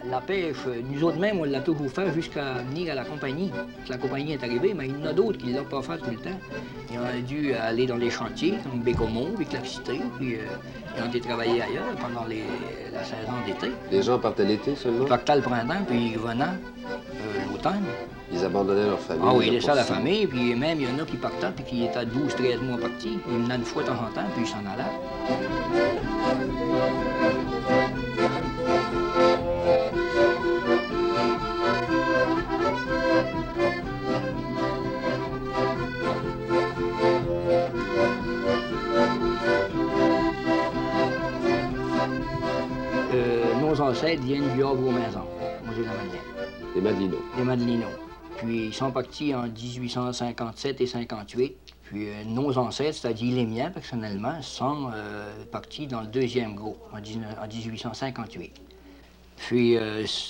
La pêche, nous autres même, on l'a toujours fait jusqu'à venir à la compagnie. Quand la compagnie est arrivée, mais il y en a d'autres qui ne l'ont pas fait tout le temps. Ils ont dû aller dans les chantiers, comme Bécomo, avec la Cité, puis ils ont été travailler ailleurs pendant la saison d'été. Les gens partaient l'été seulement? Ils partaient le printemps, puis ils revenaient l'automne. Ils abandonnaient leur famille? Ah oui, ils laissaient la famille, puis même il y en a qui partaient, puis qui étaient 12-13 mois partis. Ils venaient une fois de temps en temps, puis ils s'en allaient. Nos ancêtres viennent du Havre-aux-Maisons, aux Îles-de-la-Madeleine. Les Madelinots? Les Madelinots. Puis ils sont partis en 1857 et 58. Puis nos ancêtres, c'est-à-dire les miens personnellement, sont partis dans le deuxième groupe, en 1858. Puis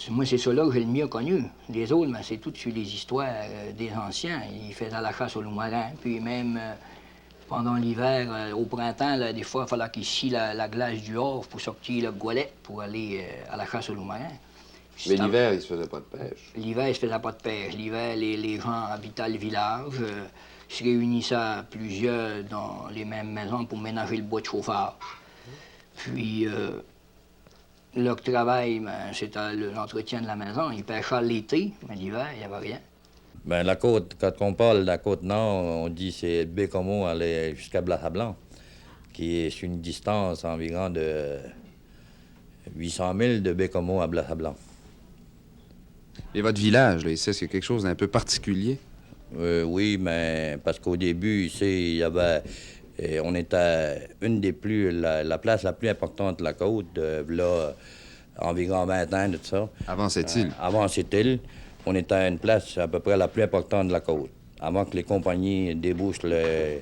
moi, c'est ceux-là que j'ai le mieux connu. Les autres, ben, c'est tout sur les histoires des anciens. Ils faisaient la chasse au loup-marin, puis même pendant l'hiver, au printemps, là, des fois, il fallait qu'ils scient la glace du Havre pour sortir le goélet pour aller à la chasse au loup-marin. Mais l'hiver, il ne se faisait pas de pêche? L'hiver, il ne se faisait pas de pêche. L'hiver, les gens habitaient le village, se réunissaient à plusieurs dans les mêmes maisons pour ménager le bois de chauffage. Puis, leur travail, ben, c'était l'entretien de la maison. Ils pêchaient l'été, mais l'hiver, il n'y avait rien. Bien, la côte, quand on parle de la côte nord, on dit c'est Bécomo aller jusqu'à Blas-Sablon, qui est sur une distance environ de 800 000 de Bécomo à Blas-Sablon. Et votre village, là, ici, c'est quelque chose d'un peu particulier? Oui, mais parce qu'au début, ici, il y avait... on était une des plus... La place la plus importante de la côte, là, environ 20 ans de ça. Avant cette île? Avant cette île. On était à une place à peu près la plus importante de la côte, avant que les compagnies débouchent le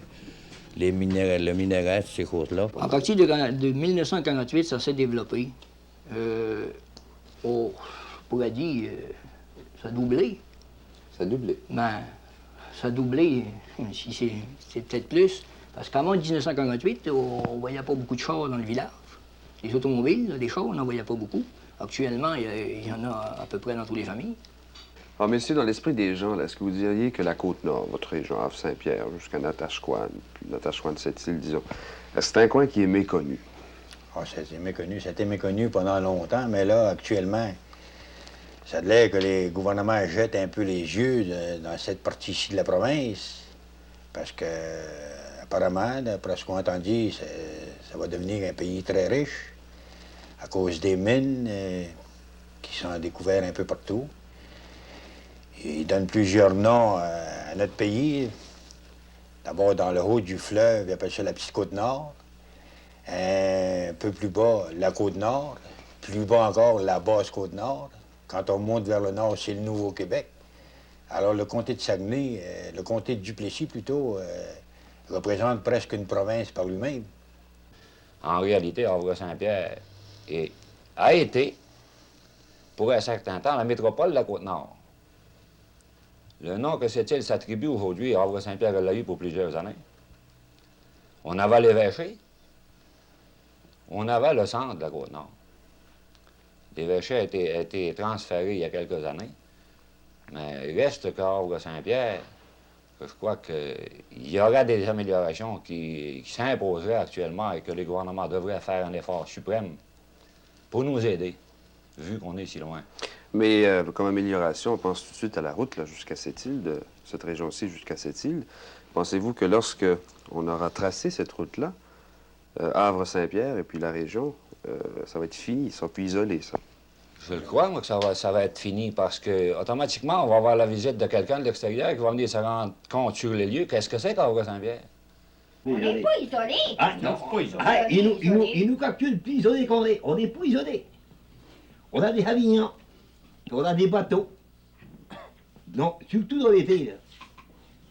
minerai, ces choses-là. À partir de 1948, ça s'est développé. On pourrait dire, ça a doublé. Ça a doublé? Ben, ça a doublé, si c'est peut-être plus, parce qu'avant 1948, on ne voyait pas beaucoup de chars dans le village. Les automobiles, les chars, on n'en voyait pas beaucoup. Actuellement, il y en a à peu près dans toutes les familles. Alors, messieurs, dans l'esprit des gens, est-ce que vous diriez que la Côte-Nord, votre région, Havre-Saint-Pierre, jusqu'à Natashquan, puis Natashquan, cette île, disons, c'est un coin qui est méconnu? Ah, c'était méconnu. C'était méconnu pendant longtemps, mais là, actuellement, ça a l'air que les gouvernements jettent un peu les yeux dans cette partie-ci de la province, parce que, apparemment, d'après ce qu'on a entendu, ça va devenir un pays très riche à cause des mines qui sont découvertes un peu partout. Ils donnent plusieurs noms à notre pays. D'abord, dans le haut du fleuve, ils appellent ça la petite Côte-Nord. Un peu plus bas, la Côte-Nord. Plus bas encore, la basse Côte-Nord. Quand on monte vers le nord, c'est le Nouveau-Québec. Alors, le comté de Saguenay, le comté de Duplessis, plutôt, représente presque une province par lui-même. En réalité, Havre-Saint-Pierre a été, pour un certain temps, la métropole de la Côte-Nord. Le nom que cette île s'attribue aujourd'hui, Havre-Saint-Pierre l'a eu pour plusieurs années. On avait l'évêché, on avait le centre de la Côte-Nord. L'évêché a été transféré il y a quelques années, mais il reste qu'à Havre-Saint-Pierre, je crois qu'il y aura des améliorations qui s'imposeraient actuellement et que les gouvernements devraient faire un effort suprême pour nous aider, vu qu'on est si loin. Mais comme amélioration, on pense tout de suite à la route jusqu'à cette île, de cette région-ci jusqu'à cette île. Pensez-vous que lorsque on aura tracé cette route-là, Havre-Saint-Pierre et puis la région, ça va être fini, ça va plus isolé, ça? Je le crois, moi, que ça va être fini parce que automatiquement, on va avoir la visite de quelqu'un de l'extérieur qui va venir se rendre compte sur les lieux. Qu'est-ce que c'est qu'Havre-Saint-Pierre? On n'est pas isolés. Ah, non, ah, ils nous calculent plus isolés qu'on est. On n'est pas isolés. On a des havignons, on a des bateaux. Non, surtout dans l'été, là.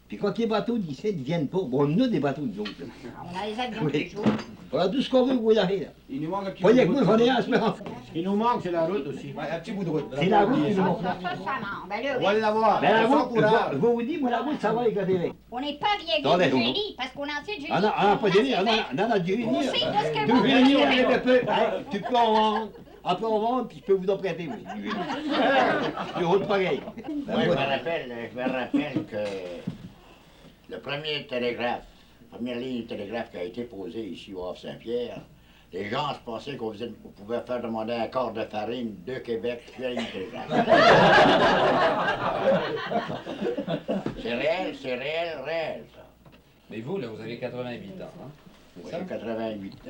Puis quand les bateaux d'ici ne viennent pas, bon, on a des bateaux de autres. On a les avions Oui. toujours. On a tout ce qu'on veut, vous voyez là. Il nous manque un petit Voyez que bout moi, de j'en ai route. un, c'est Ce qui nous manque, c'est la route aussi. Ouais, un petit bout de route. C'est la route qui nous manque. Ça manque. Ben là, On va oui. l'avoir. Ben, la Sans route, courage. je vous dis, moi, la route, ça va avec la télé. On n'est pas rien Attendez, du on- génie, parce qu'on a assez de génie. On n'a pas de génie, on a du génie. On sait de ce que Du vous génie, voulez. on est un peu. Hein, tu peux en vendre. Après, on vend, puis je peux vous en prêter, oui. Du génie. Du route pareil. Moi, je me rappelle que le premier télégraphe, la première ligne de télégraphe qui a été posée ici au Havre-Saint-Pierre, les gens se pensaient qu'on pouvait faire demander un quart de farine de Québec sur la ligne de télégraphe. C'est réel, ça. Mais vous, là, vous avez 88 ans, hein? Moi,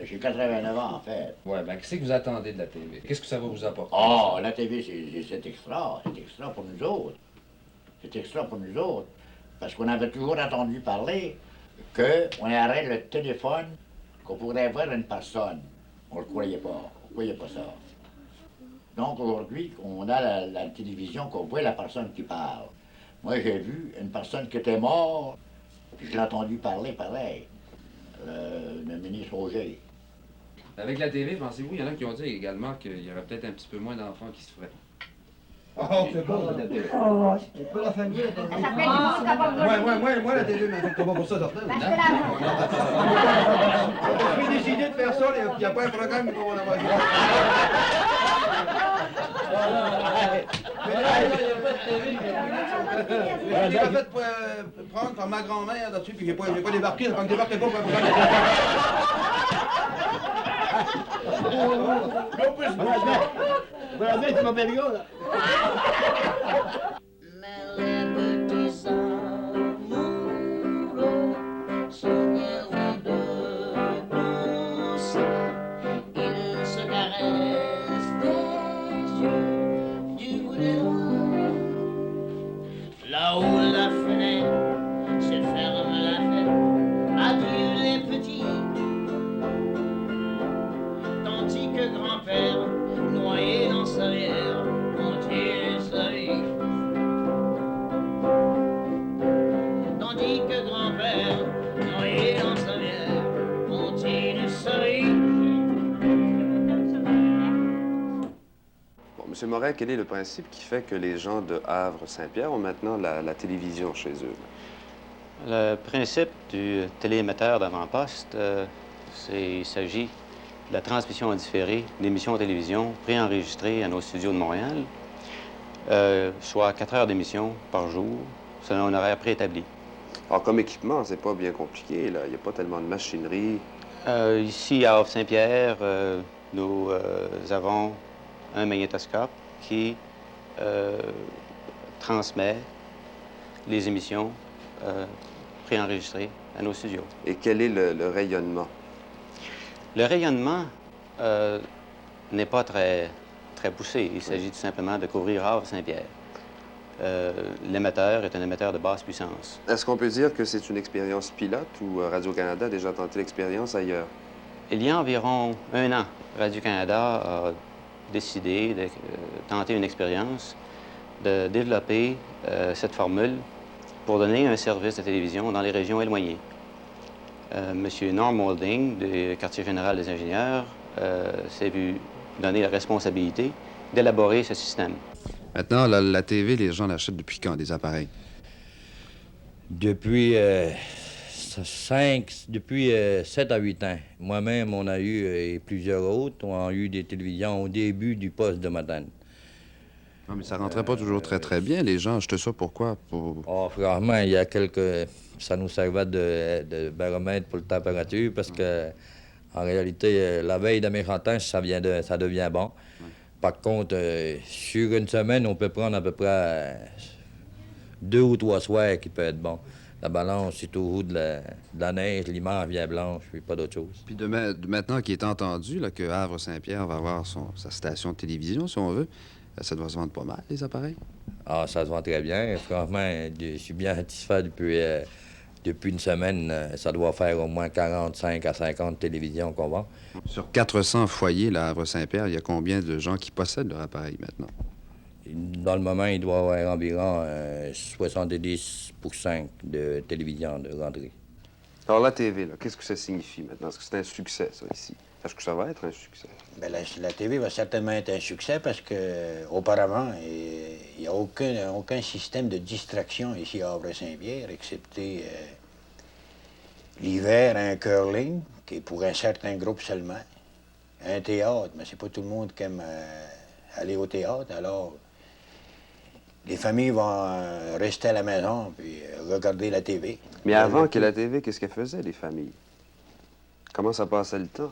j'ai 89 ans, en fait. Ouais, ben, qu'est-ce que vous attendez de la TV? Qu'est-ce que ça va vous apporter? Oh, la TV, c'est extra pour nous autres. C'est extra pour nous autres. Parce qu'on avait toujours entendu parler qu'on arrête le téléphone, qu'on pourrait voir une personne. On le croyait pas. On croyait pas ça. Donc aujourd'hui, on a la télévision, qu'on voit la personne qui parle. Moi, j'ai vu une personne qui était morte, puis je l'ai entendu parler pareil. Le ministre Roger. Avec la TV, pensez-vous, il y en a qui ont dit également qu'il y aurait peut-être un petit peu moins d'enfants qui se feraient. Oh, c'est bon, la télé. C'est pas la famille, la télé. Ça s'appelle du monde à bord de Moi, la télé m'affecte pas pour ça, certain. Parce que la Je suis décidé de faire ça, il n'y a pas un programme qu'on va en avoir. Mais là, il n'y a pas de télé. Je l'ai fait prendre par ma grand-mère là-dessus, puis j'ai pas débarqué, quand je débarquais pas, Voilà, ben, tu m'appelles gars, là. Mais les petits amoureux souvenirs de douce, ils se caressent des yeux du bout des doigts. Là-haut la fenêtre se ferme la fête, adieu les petits, tandis que grand-père, noyé dans sa bière, continue sa vie. Tandis que grand-père, noyé dans sa bière, continue sa vie. Bon, M. Morin, quel est le principe qui fait que les gens de Havre-Saint-Pierre ont maintenant la télévision chez eux? Le principe du téléémetteur d'avant-poste, il s'agit de la transmission en différé d'émissions de télévision préenregistrées à nos studios de Montréal, soit 4 heures d'émission par jour, selon un horaire préétabli. Alors, comme équipement, c'est pas bien compliqué, là. Il n'y a pas tellement de machinerie. Ici, à Havre-Saint-Pierre, nous avons un magnétoscope qui transmet les émissions préenregistrées à nos studios. Et quel est le rayonnement? Le rayonnement n'est pas très poussé. Il s'agit tout simplement de couvrir Havre-Saint-Pierre. L'émetteur est un émetteur de basse puissance. Est-ce qu'on peut dire que c'est une expérience pilote ou Radio-Canada a déjà tenté l'expérience ailleurs? Il y a environ 1 an, Radio-Canada a décidé de tenter une expérience, de développer cette formule pour donner un service de télévision dans les régions éloignées. Monsieur Norm Moulding, du quartier général des ingénieurs, s'est vu donner la responsabilité d'élaborer ce système. Maintenant, la TV, les gens l'achètent depuis quand, des appareils? Depuis 7 à 8 ans. Moi-même, on a eu, et plusieurs autres, ont eu des télévisions au début du poste de Matane. Non, mais ça rentrait pas toujours très bien. Les gens achetaient ça pourquoi? Oh, franchement, il y a quelques... Ça nous servait de baromètre pour la température parce que, en réalité, la veille de méchant-temps, ça devient bon. Ouais. Par contre, sur une semaine, on peut prendre à peu près 2 ou 3 soirs qui peut être bon. La balance, c'est au haut de la neige, l'image vient blanche, puis pas d'autre chose. Puis de maintenant qu'il est entendu là, que Havre-Saint-Pierre va avoir sa station de télévision, si on veut, ça doit se vendre pas mal, les appareils? Ah, ça se vend très bien. Franchement, je suis bien satisfait depuis Depuis une semaine, ça doit faire au moins 45 à 50 télévisions qu'on vend. Sur 400 foyers, là, à Havre-Saint-Pierre, il y a combien de gens qui possèdent leur appareil maintenant? Dans le moment, il doit y avoir environ 70% de télévisions de rentrée. Alors, la TV, là, qu'est-ce que ça signifie maintenant? Est-ce que c'est un succès, ça, ici? Est-ce que ça va être un succès? Bien, la TV va certainement être un succès parce qu'auparavant, il n'y a aucun système de distraction ici à Havre-Saint-Pierre, excepté l'hiver, un curling, qui est pour un certain groupe seulement, un théâtre, mais c'est pas tout le monde qui aime aller au théâtre, alors les familles vont rester à la maison puis regarder la TV. Mais avant que la TV, qu'est-ce qu'elle faisait, les familles? Comment ça passait le temps?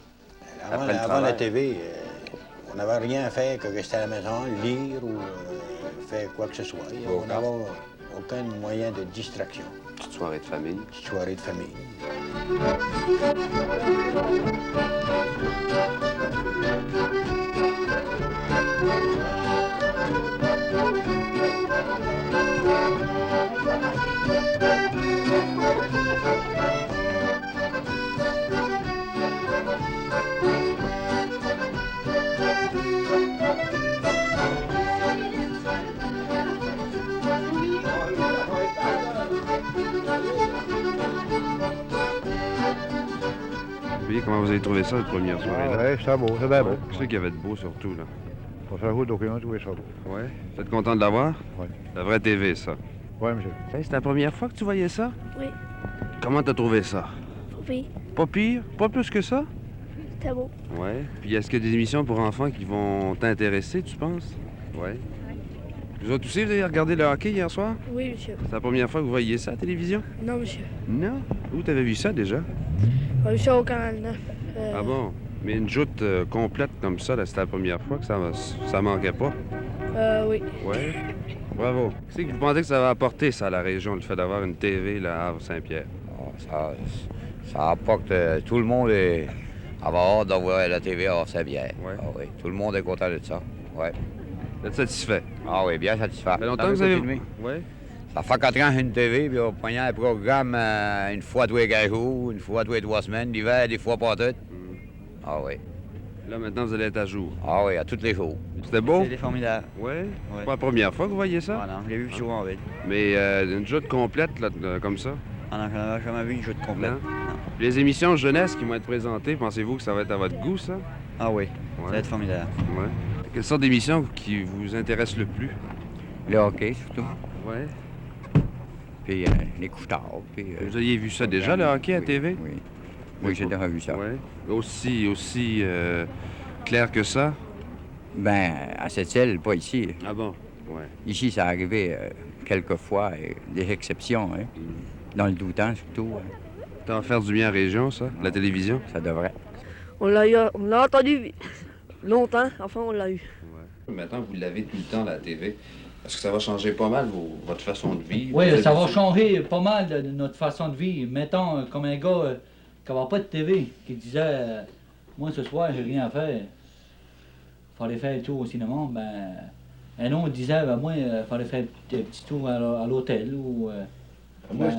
Avant la TV, on n'avait rien à faire que rester à la maison, lire ou faire quoi que ce soit. On n'avait aucun moyen de distraction. Petite soirée de famille. Petite soirée de famille. Comment vous avez trouvé ça, la première soirée? Oui, c'est beau, c'est bien beau. Qu'est-ce qu'il y avait de beau, surtout, là? Pour faire route d'aucun, trouvé ça beau. Oui? Vous êtes content de l'avoir? Oui. La vraie TV, ça? Oui, monsieur. Hey, c'est la première fois que tu voyais ça? Oui. Comment t'as trouvé ça? Pas pire. Pas pire? Pas plus que ça? C'était beau. Oui. Puis est-ce qu'il y a des émissions pour enfants qui vont t'intéresser, tu penses? Oui. Vous autres aussi, vous avez regardé le hockey hier soir? Oui, monsieur. C'est la première fois que vous voyez ça à la télévision? Non, monsieur. Non? Où t'avais vu ça, déjà? J'ai vu ça au Canal 9. Ah bon? Mais une joute complète comme ça, là, c'était la première fois que ça manquait pas? Oui. Oui. Bravo. Qu'est-ce que vous pensez que ça va apporter, ça, à la région, le fait d'avoir une TV, là, à Havre-Saint-Pierre? Oh, ça apporte... tout le monde est... avoir hâte d'avoir la TV à Havre-Saint-Pierre. Ouais. Ah oui. Tout le monde est content de ça. Oui. Vous êtes satisfait? Ah oui, bien satisfait. Ça fait longtemps que vous avez... Oui. Ça fait 4 ans que j'ai une TV, puis on prend un programme une fois tous les 15 jours, une fois tous les 3 semaines, l'hiver, des fois pas toutes. Ah oui. Là, maintenant, vous allez être à jour. Ah oui, à tous les jours. C'était beau? C'était formidable. Oui? Ouais. C'est pas la première fois que vous voyez ça? Ah non, je l'ai vu souvent, oui. Mais une joute complète, là, comme ça? Ah non, je n'avais jamais vu une joute complète. Non? Les émissions jeunesse qui vont être présentées, pensez-vous que ça va être à votre goût, ça? Ah oui, ça va être formidable. Oui. Quelle sorte d'émissions qui vous intéressent le plus? Le hockey, surtout. Oui. Puis les couche-tard. Vous aviez vu ça déjà, le hockey à TV? Oui. Oui, j'ai déjà vu ça. Oui. Aussi clair que ça? Ben, à cette île, pas ici. Ah bon? Oui. Ici, ça arrivait quelques fois, des exceptions, hein. Dans le doux temps, surtout. Ça va faire du bien à la région, ça? La télévision? Ça devrait. On l'a entendu longtemps, enfin on l'a eu. Ouais. Maintenant, vous l'avez tout le temps, la TV. Est-ce que ça va changer pas mal votre façon de vivre? Oui, ça va changer pas mal de notre façon de vivre. Mettons, comme un gars qui n'avait pas de TV, qui disait moi, ce soir, j'ai rien à faire. Fallait faire le tour au cinéma. Ben, un autre disait moi, fallait faire un petit tour à l'hôtel. Ou, Moi,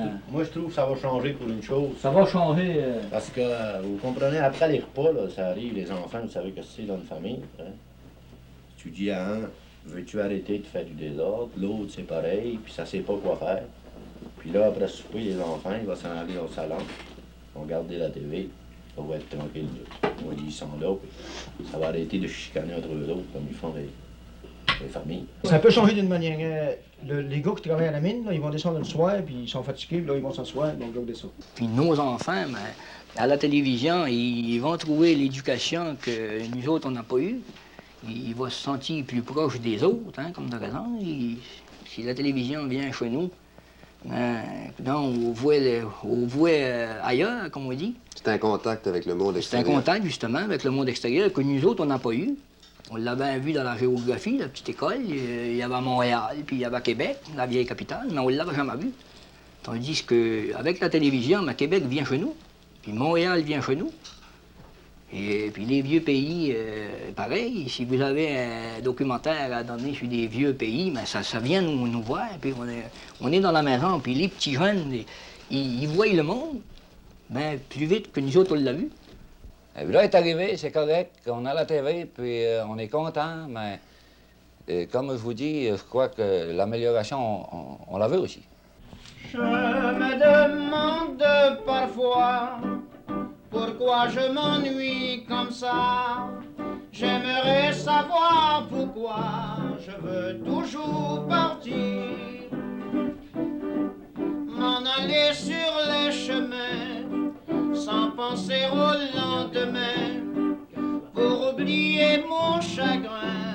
je trouve que ça va changer pour une chose. Ça va changer. Parce que, vous comprenez, après les repas, là, ça arrive, les enfants, vous savez que c'est dans une famille. Hein? Tu dis à un, veux-tu arrêter de faire du désordre? L'autre, c'est pareil, puis ça sait pas quoi faire. Puis là, après souper, les enfants, ils vont s'en aller au salon, ils vont regarder la TV, ça va être tranquille. Ils sont là, puis ça va arrêter de chicaner entre eux autres, comme ils font les familles. Ça peut changer d'une manière. Les gars qui travaillent à la mine, là, ils vont descendre le soir, puis ils sont fatigués, puis là, ils vont s'asseoir, ils vont regarder ça. Puis nos enfants, ben, à la télévision, ils vont trouver l'éducation que nous autres, on n'a pas eue. Ils vont se sentir plus proches des autres, hein, comme de raison. Si la télévision vient chez nous, on voit ailleurs, comme on dit. C'est un contact avec le monde extérieur. C'est un contact, justement, avec le monde extérieur que nous autres, on n'a pas eu. On l'avait vu dans la géographie, la petite école. Il y avait à Montréal, puis il y avait à Québec, la vieille capitale, mais on ne l'avait jamais vu. Tandis qu'avec la télévision, Québec vient chez nous, puis Montréal vient chez nous. Et puis les vieux pays, pareil, si vous avez un documentaire à donner sur des vieux pays, ça vient nous voir, puis on est dans la maison, puis les petits jeunes, ils voient le monde, ben, plus vite que nous autres, on l'a vu. Et puis là, il est arrivé, c'est correct, on a la TV, puis on est content, mais comme je vous dis, je crois que l'amélioration, on la veut aussi. Je me demande parfois pourquoi je m'ennuie comme ça. J'aimerais savoir pourquoi je veux toujours partir, m'en aller sur les chemins sans penser au lendemain pour oublier mon chagrin.